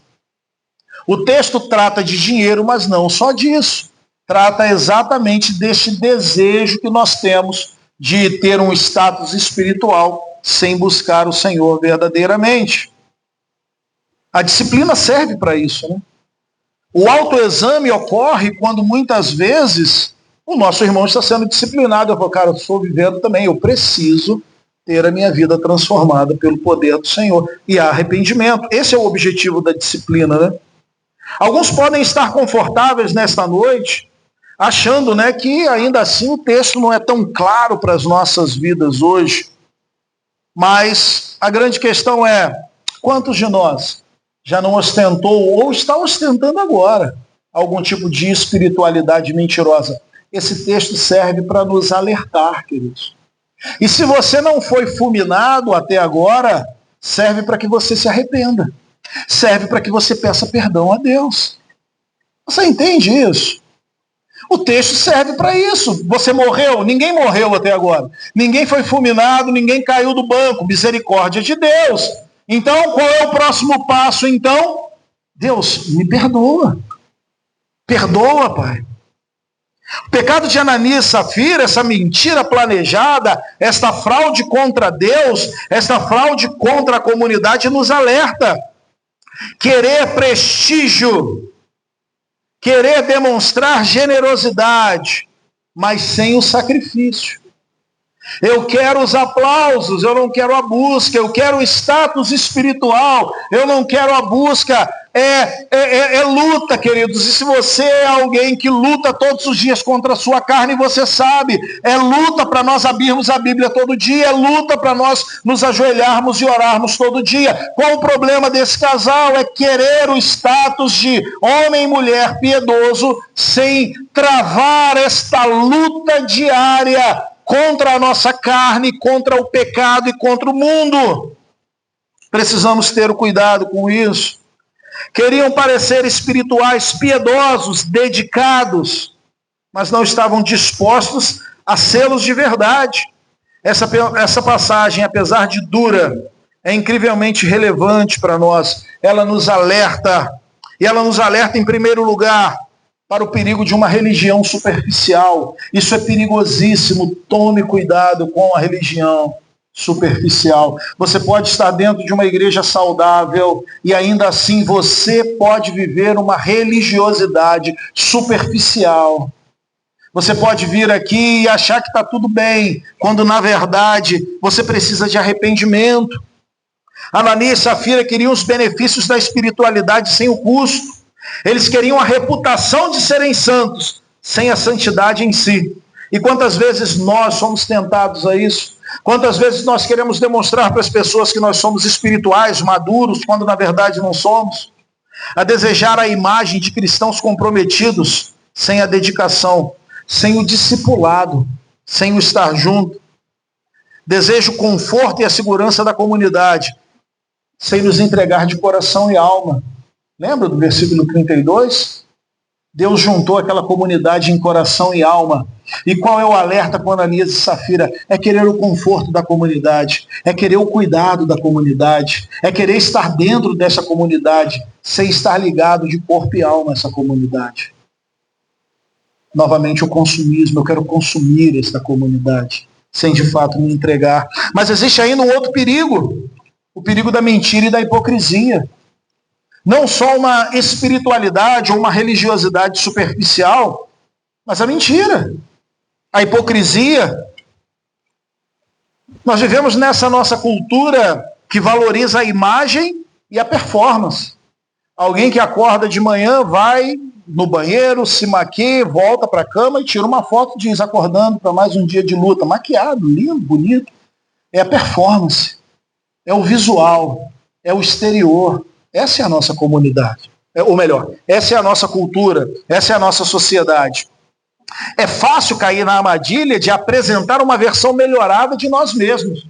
O texto trata de dinheiro, mas não só disso. Trata exatamente deste desejo que nós temos de ter um status espiritual sem buscar o Senhor verdadeiramente. A disciplina serve para isso, né? O autoexame ocorre quando muitas vezes o nosso irmão está sendo disciplinado. Eu falo, cara, eu estou vivendo também, eu preciso ter a minha vida transformada pelo poder do Senhor. E há arrependimento. Esse é o objetivo da disciplina, né? Alguns podem estar confortáveis nesta noite, achando, né, que ainda assim o texto não é tão claro para as nossas vidas hoje. Mas a grande questão é, quantos de nós já não ostentou ou está ostentando agora algum tipo de espiritualidade mentirosa? Esse texto serve para nos alertar, queridos. E se você não foi fulminado até agora, serve para que você se arrependa. Serve para que você peça perdão a Deus. Você entende isso? O texto serve para isso. Você morreu? Ninguém morreu até agora. Ninguém foi fulminado, ninguém caiu do banco. Misericórdia de Deus. Então, qual é o próximo passo, então? Deus, me perdoa. Perdoa, Pai. O pecado de Ananias e Safira, essa mentira planejada, esta fraude contra Deus, esta fraude contra a comunidade nos alerta. Querer prestígio, querer demonstrar generosidade, mas sem o sacrifício. Eu quero os aplausos, eu não quero a busca, eu quero o status espiritual, eu não quero a busca, é luta, queridos. E se você é alguém que luta todos os dias contra a sua carne, você sabe, é luta para nós abrirmos a Bíblia todo dia, é luta para nós nos ajoelharmos e orarmos todo dia. Qual o problema desse casal? É querer o status de homem e mulher piedoso, sem travar esta luta diária contra a nossa carne, contra o pecado e contra o mundo. Precisamos ter o cuidado com isso. Queriam parecer espirituais, piedosos, dedicados, mas não estavam dispostos a sê-los de verdade. Essa passagem, apesar de dura, é incrivelmente relevante para nós. Ela nos alerta, e ela nos alerta em primeiro lugar para o perigo de uma religião superficial. Isso é perigosíssimo. Tome cuidado com a religião superficial. Você pode estar dentro de uma igreja saudável e ainda assim você pode viver uma religiosidade superficial. Você pode vir aqui e achar que está tudo bem, quando na verdade você precisa de arrependimento. Ananias e Safira queriam os benefícios da espiritualidade sem o custo. Eles queriam a reputação de serem santos, sem a santidade em si. E quantas vezes nós somos tentados a isso? Quantas vezes nós queremos demonstrar para as pessoas que nós somos espirituais, maduros, quando na verdade não somos? A desejar a imagem de cristãos comprometidos, sem a dedicação, sem o discipulado, sem o estar junto. Deseja o conforto e a segurança da comunidade, sem nos entregar de coração e alma. Lembra do versículo 32? Deus juntou aquela comunidade em coração e alma. E qual é o alerta com Ananias e Safira? É querer o conforto da comunidade, é querer o cuidado da comunidade, é querer estar dentro dessa comunidade, sem estar ligado de corpo e alma a essa comunidade. Novamente o consumismo, eu quero consumir esta comunidade, sem de fato me entregar. Mas existe ainda um outro perigo, o perigo da mentira e da hipocrisia. Não só uma espiritualidade ou uma religiosidade superficial, mas a mentira, a hipocrisia. Nós vivemos nessa nossa cultura que valoriza a imagem e a performance. Alguém que acorda de manhã, vai no banheiro, se maquia, volta para a cama e tira uma foto, diz, acordando para mais um dia de luta. Maquiado, lindo, bonito. É a performance, é o visual, é o exterior. Essa é a nossa comunidade. Ou melhor, essa é a nossa cultura, essa é a nossa sociedade. É fácil cair na armadilha de apresentar uma versão melhorada de nós mesmos.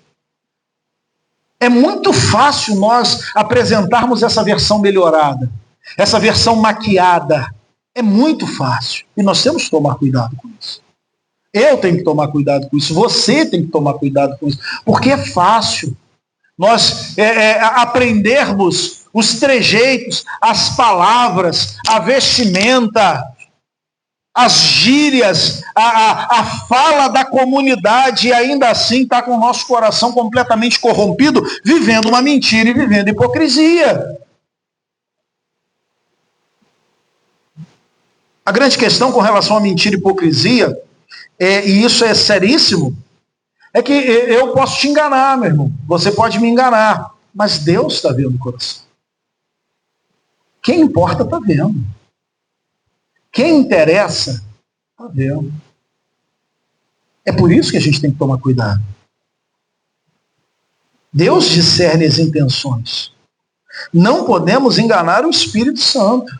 É muito fácil nós apresentarmos essa versão melhorada, essa versão maquiada. É muito fácil. E nós temos que tomar cuidado com isso. Eu tenho que tomar cuidado com isso. Você tem que tomar cuidado com isso. Porque é fácil nós aprendermos os trejeitos, as palavras, a vestimenta, as gírias, a fala da comunidade, e ainda assim está com o nosso coração completamente corrompido, vivendo uma mentira e vivendo hipocrisia. A grande questão com relação à mentira e hipocrisia, e isso é seríssimo, é que eu posso te enganar, meu irmão. Você pode me enganar, mas Deus está vendo o coração. Quem importa está vendo. Quem interessa está vendo. É por isso que a gente tem que tomar cuidado. Deus discerne as intenções. Não podemos enganar o Espírito Santo.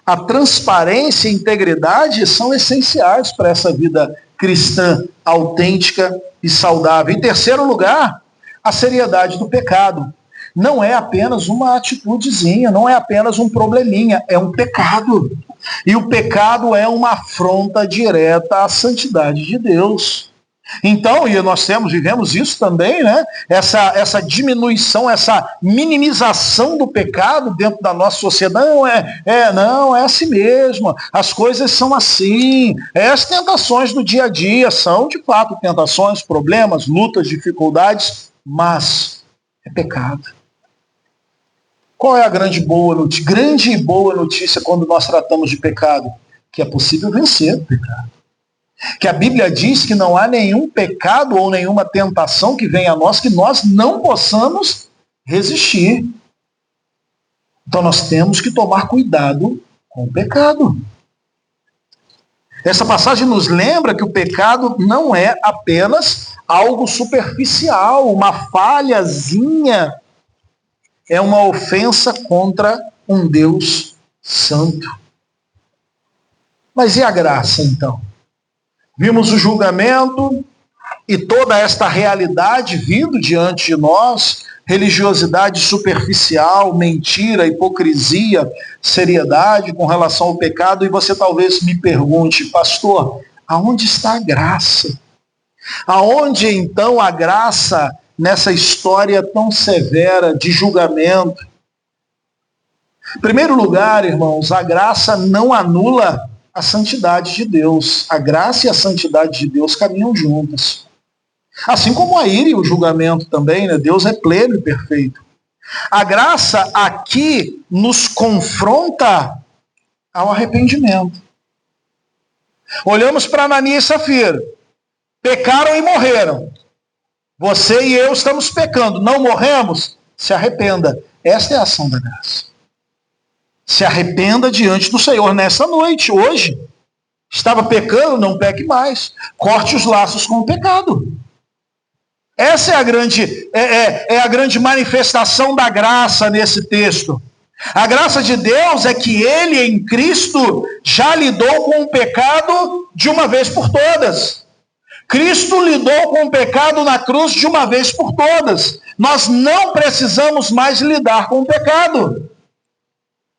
A transparência e a integridade são essenciais para essa vida cristã autêntica e saudável. Em terceiro lugar, a seriedade do pecado. Não é apenas uma atitudezinha, não é apenas um probleminha, é um pecado. E o pecado é uma afronta direta à santidade de Deus. Então, e nós vivemos isso também, né? Essa diminuição, essa minimização do pecado dentro da nossa sociedade. Não, é assim mesmo. As coisas são assim. As tentações do dia a dia são, de fato, tentações, problemas, lutas, dificuldades, mas é pecado. Qual é a grande e boa notícia quando nós tratamos de pecado? Que é possível vencer o pecado. Que a Bíblia diz que não há nenhum pecado ou nenhuma tentação que venha a nós que nós não possamos resistir. Então nós temos que tomar cuidado com o pecado. Essa passagem nos lembra que o pecado não é apenas algo superficial, uma falhazinha. É uma ofensa contra um Deus santo. Mas e a graça, então? Vimos o julgamento e toda esta realidade vindo diante de nós, religiosidade superficial, mentira, hipocrisia, seriedade com relação ao pecado, e você talvez me pergunte, pastor, aonde está a graça? Aonde então a graça nessa história tão severa de julgamento? Em primeiro lugar, irmãos, a graça não anula a santidade de Deus. A graça e a santidade de Deus caminham juntas. Assim como a ira e o julgamento também, né? Deus é pleno e perfeito. A graça aqui nos confronta ao arrependimento. Olhamos para Ananias e Safira. Pecaram e morreram. Você e eu estamos pecando. Não morremos? Se arrependa. Esta é a ação da graça. Se arrependa diante do Senhor nessa noite, hoje. Estava pecando, não peque mais. Corte os laços com o pecado. Essa é a grande manifestação da graça nesse texto. A graça de Deus é que Ele, em Cristo, já lidou com o pecado de uma vez por todas. Cristo lidou com o pecado na cruz de uma vez por todas. Nós não precisamos mais lidar com o pecado.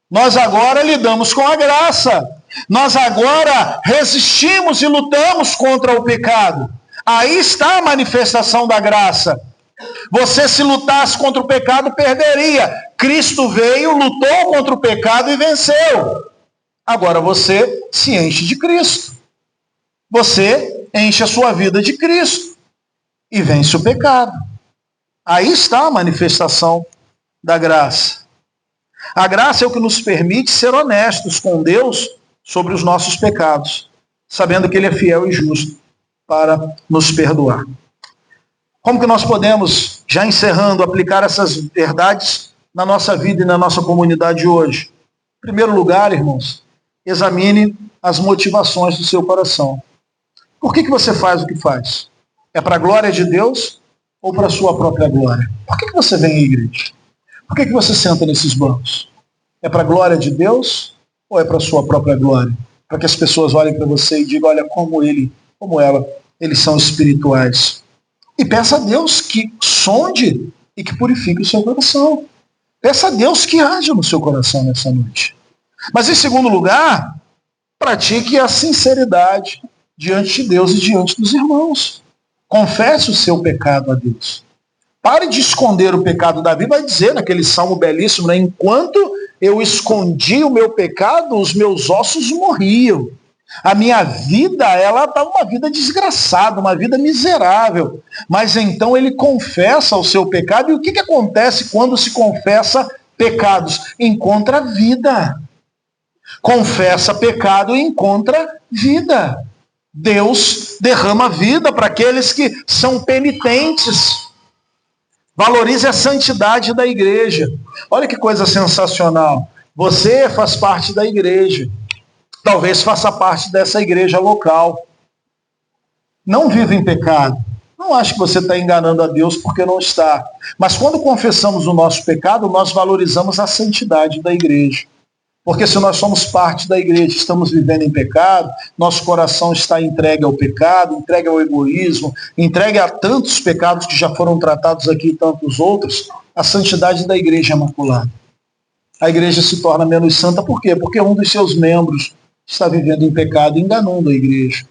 Nós agora lidamos com a graça. Nós agora resistimos e lutamos contra o pecado. Aí está a manifestação da graça. Você, se lutasse contra o pecado, perderia. Cristo veio, lutou contra o pecado e venceu. Agora você se enche de Cristo. Você enche a sua vida de Cristo e vence o pecado. Aí está a manifestação da graça. A graça é o que nos permite ser honestos com Deus sobre os nossos pecados, sabendo que Ele é fiel e justo para nos perdoar. Como que nós podemos, já encerrando, aplicar essas verdades na nossa vida e na nossa comunidade hoje? Em primeiro lugar, irmãos, examine as motivações do seu coração. Por que você faz o que faz? É para a glória de Deus ou para a sua própria glória? Por que você vem à igreja? Por que você senta nesses bancos? É para a glória de Deus ou é para a sua própria glória? Para que as pessoas olhem para você e digam, olha, como ele, como ela, eles são espirituais. E peça a Deus que sonde e que purifique o seu coração. Peça a Deus que haja no seu coração nessa noite. Mas em segundo lugar, pratique a sinceridade diante de Deus e diante dos irmãos. Confesse o seu pecado a Deus. Pare de esconder o pecado. Davi vai dizer naquele salmo belíssimo, né? Enquanto eu escondi o meu pecado, os meus ossos morriam. A minha vida, ela estava uma vida desgraçada, uma vida miserável. Mas então ele confessa o seu pecado. E o que acontece quando se confessa pecados? Encontra vida. confessa pecado e encontra vida. Deus derrama vida para aqueles que são penitentes. Valorize a santidade da igreja. Olha que coisa sensacional. Você faz parte da igreja. Talvez faça parte dessa igreja local. Não vive em pecado. Não acho que você está enganando a Deus porque não está. Mas quando confessamos o nosso pecado, nós valorizamos a santidade da igreja. Porque se nós somos parte da igreja, estamos vivendo em pecado, nosso coração está entregue ao pecado, entregue ao egoísmo, entregue a tantos pecados que já foram tratados aqui e tantos outros, a santidade da igreja é maculada. A igreja se torna menos santa por quê? Porque um dos seus membros está vivendo em pecado, enganando a igreja,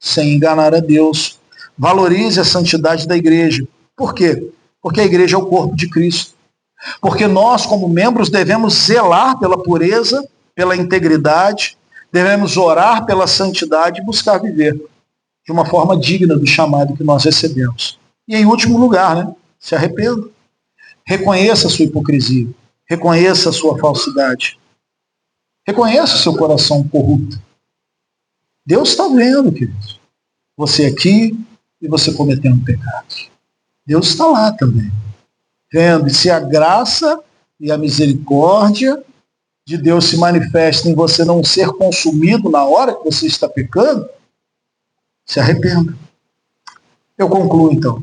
sem enganar a Deus. Valorize a santidade da igreja. Por quê? Porque a igreja é o corpo de Cristo. Porque nós, como membros, devemos zelar pela pureza, pela integridade, devemos orar pela santidade e buscar viver de uma forma digna do chamado que nós recebemos. E em último lugar, se arrependa. Reconheça a sua hipocrisia. Reconheça a sua falsidade. Reconheça o seu coração corrupto. Deus está vendo, queridos. Você aqui e você cometendo pecados. Deus está lá também. Vendo, e se a graça e a misericórdia de Deus se manifestam em você não ser consumido na hora que você está pecando, se arrependa. Eu concluo então.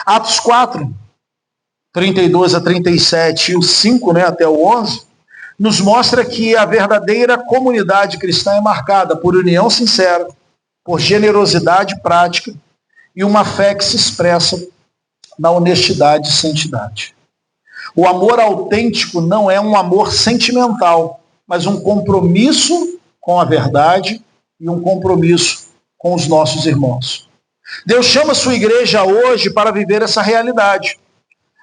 Atos 4, 32 a 37 e o 5 até o 11, nos mostra que a verdadeira comunidade cristã é marcada por união sincera, por generosidade prática e uma fé que se expressa na honestidade e santidade. O amor autêntico não é um amor sentimental, mas um compromisso com a verdade e um compromisso com os nossos irmãos. Deus chama a sua igreja hoje para viver essa realidade.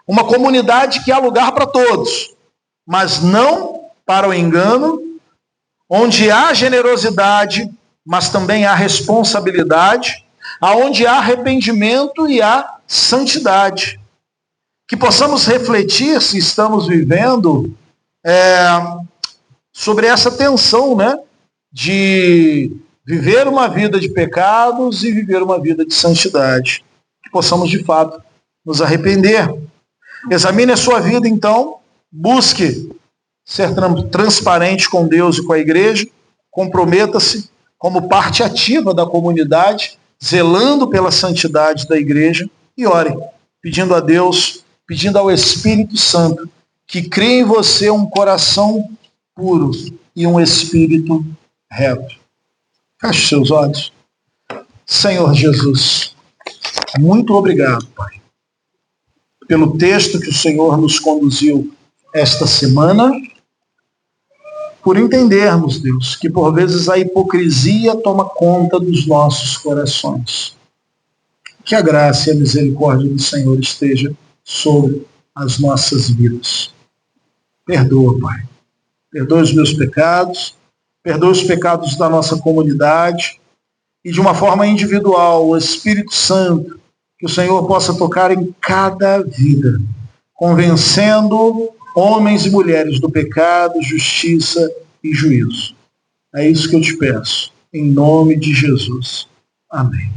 Uma comunidade que há lugar para todos, mas não para o engano, onde há generosidade, mas também há responsabilidade, aonde há arrependimento e há santidade. Que possamos refletir se estamos vivendo sobre essa tensão, de viver uma vida de pecados e viver uma vida de santidade. Que possamos, de fato, nos arrepender. Examine a sua vida, então, busque ser transparente com Deus e com a igreja, comprometa-se como parte ativa da comunidade, zelando pela santidade da igreja, e ore, pedindo a Deus, pedindo ao Espírito Santo, que crie em você um coração puro e um espírito reto. Feche seus olhos. Senhor Jesus, muito obrigado, Pai, pelo texto que o Senhor nos conduziu esta semana, por entendermos, Deus, que por vezes a hipocrisia toma conta dos nossos corações. Que a graça e a misericórdia do Senhor esteja sobre as nossas vidas. Perdoa, Pai. Perdoa os meus pecados, perdoa os pecados da nossa comunidade e de uma forma individual, o Espírito Santo, que o Senhor possa tocar em cada vida, convencendo homens e mulheres do pecado, justiça e juízo. É isso que eu te peço, em nome de Jesus. Amém.